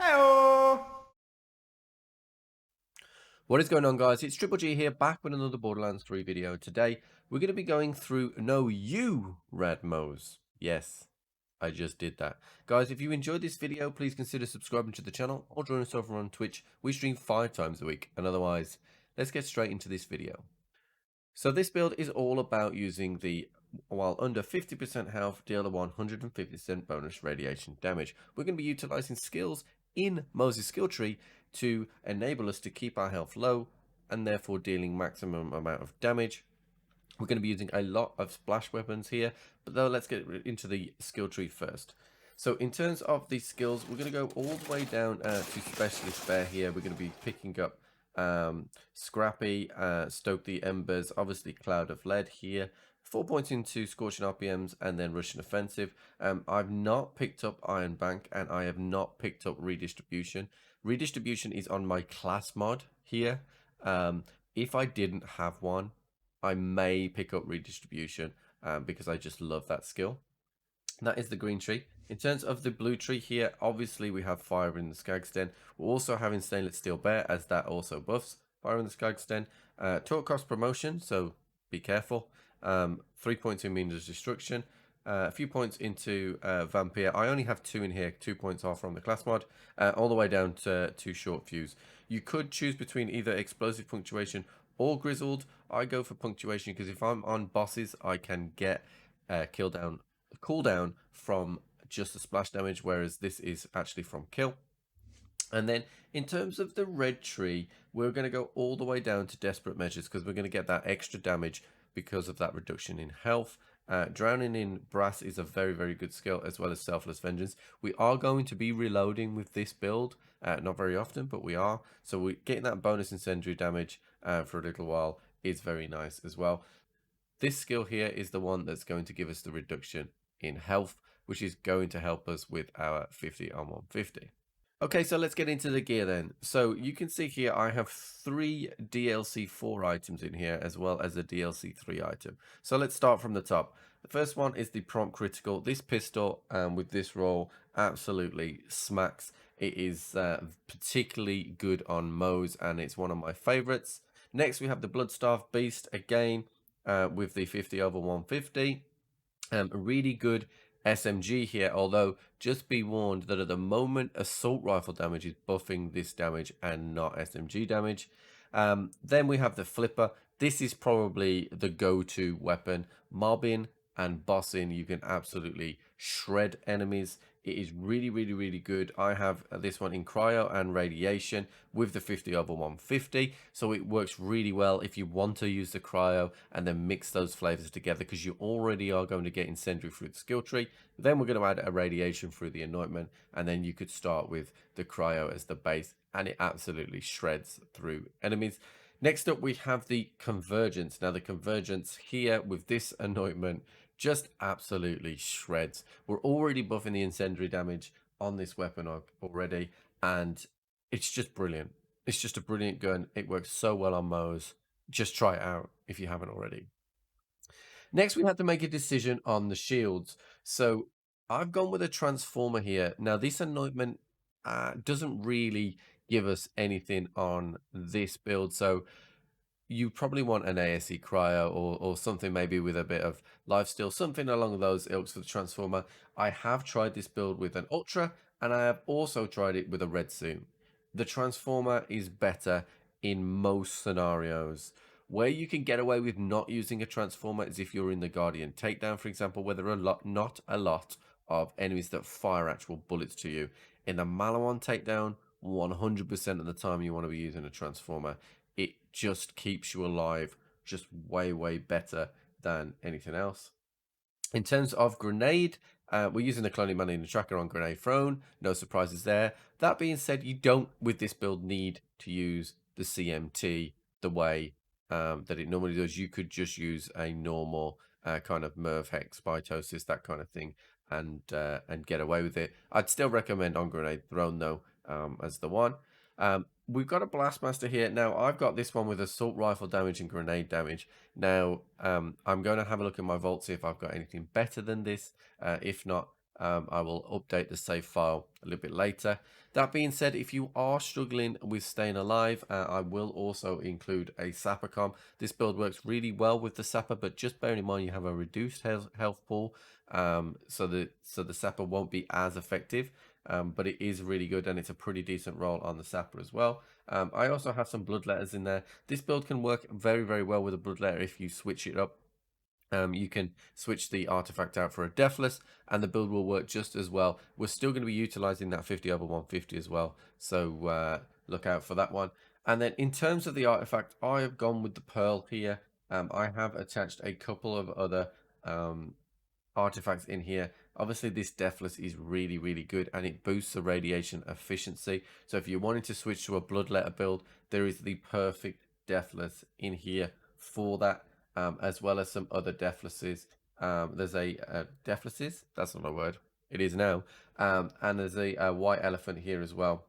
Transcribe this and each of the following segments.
Heyo! What is going on, guys? It's Triple G here, back with another Borderlands 3 video. Today, we're going to be going through Know You, Rad Moze. Yes, I just did that. Guys, if you enjoyed this video, please consider subscribing to the channel or join us over on Twitch. We stream 5 times a week, and otherwise, let's get straight into this video. So this build is all about using the, while under 50% health, deal a 150% bonus radiation damage. We're going to be utilizing skills in Moze's skill tree to enable us to keep our health low and therefore dealing maximum amount of damage. We're going to be using a lot of splash weapons here, but though let's get into the skill tree first. So in terms of the skills, we're going to go all the way down to Specialist Bear here. We're going to be picking up Scrappy, Stoke the Embers, obviously Cloud of Lead here. 4 points into Scorching RPMs and then Russian Offensive. I've not picked up Iron Bank and I have not picked up Redistribution. Redistribution is on my class mod here. If I didn't have one, I may pick up Redistribution because I just love that skill. That is the green tree. In terms of the blue tree here, obviously we have Fire in the Skag's Den. We're also having Stainless Steel Bear, as that also buffs Fire in the Skag's Den. Torque cost promotion, so be careful. 3 points in Means Destruction. A few points into Vampire. I only have 2 in here. 2 points are from the class mod. All the way down to Short Fuse. You could choose between either Explosive Punctuation or Grizzled. I go for Punctuation because if I'm on bosses, I can get cooldown from just the splash damage, whereas this is actually from kill. And then in terms of the red tree, we're going to go all the way down to Desperate Measures because we're going to get that extra damage because of that reduction in health. Drowning in Brass is a very, very good skill, as well as Selfless Vengeance. We are going to be reloading with this build, not very often, but we are. So we're getting that bonus incendiary damage for a little while is very nice as well. This skill here is the one that's going to give us the reduction in health, which is going to help us with our 50 on 150. Okay, so let's get into the gear then. So you can see here I have 3 DLC 4 items in here as well as a DLC 3 item. So let's start from the top. The first one is the Prompt Critical. This pistol with this roll absolutely smacks. It is particularly good on Moze and it's one of my favorites. Next we have the Bloodstaff Beast again with the 50 over 150. Really good SMG here, although just be warned that at the moment assault rifle damage is buffing this damage and not SMG damage. Then we have the Flipper. This is probably the go-to weapon. Mobbing and bossing, you can absolutely shred enemies. It is really, really, really good. I have this one in cryo and radiation with the 50 over 150. So it works really well if you want to use the cryo and then mix those flavors together because you already are going to get incendiary through the skill tree. Then we're going to add a radiation through the anointment and then you could start with the cryo as the base and it absolutely shreds through enemies. Next up, we have the Convergence. Now, the Convergence here with this anointment just absolutely shreds. We're already buffing the incendiary damage on this weapon already, and it's just brilliant. It's just a brilliant gun. It works so well on Moze. Just try it out if you haven't already. Next, we had to make a decision on the shields. So I've gone with a Transformer here. Now, this anointment doesn't really give us anything on this build. So you probably want an ASE cryo or something maybe with a bit of lifesteal, something along those ilks for the Transformer. I have tried this build with an Ultra and I have also tried it with a Red Suit. The Transformer is better in most scenarios. Where you can get away with not using a Transformer is if you're in the Guardian Takedown, for example, where there are not a lot of enemies that fire actual bullets to you. In the Malawan Takedown, 100% of the time you want to be using a Transformer. It just keeps you alive just way, way better than anything else. In terms of grenade, we're using the Cloning Man in the tracker on grenade thrown. No surprises there. That being said, you don't, with this build, need to use the CMT the way that it normally does. You could just use a normal kind of Merv Hex, Spitosis, that kind of thing, and get away with it. I'd still recommend on grenade thrown though as the one. We've got a Blastmaster here. Now, I've got this one with assault rifle damage and grenade damage. Now, I'm going to have a look at my vault, see if I've got anything better than this. If not, I will update the save file a little bit later. That being said, if you are struggling with staying alive, I will also include a sapper com. This build works really well with the sapper, but just bear in mind you have a reduced health pool, so the sapper won't be as effective. But it is really good, and it's a pretty decent roll on the sapper as well. I also have some bloodletters in there. This build can work very, very well with a bloodletter if you switch it up. You can switch the artifact out for a deathless, and the build will work just as well. We're still going to be utilizing that 50 over 150 as well, so look out for that one. And then in terms of the artifact, I have gone with the pearl here. I have attached a couple of other artifacts in here. Obviously this deathless is really, really good, and it boosts the radiation efficiency. So if you're wanting to switch to a bloodletter build, there is the perfect deathless in here for that, as well as some other deathlesses. There's a deathlesses, that's not a word, it is now. And there's a white elephant here as well,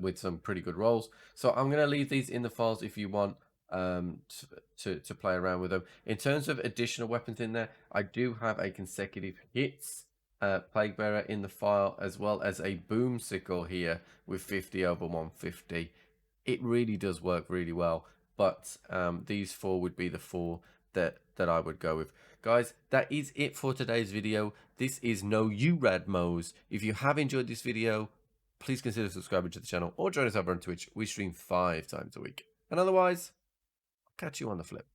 with some pretty good rolls. So I'm going to leave these in the files if you want to play around with them. In terms of additional weapons in there, I do have a consecutive hits plague bearer in the file, as well as a boom sickle here with 50 over 150. It really does work really well, but these four would be the four that I would go with. Guys, that is it for today's video. This is No You Rad Moze. If you have enjoyed this video, please consider subscribing to the channel or join us over on Twitch. We stream 5 times a week. And otherwise, catch you on the flip.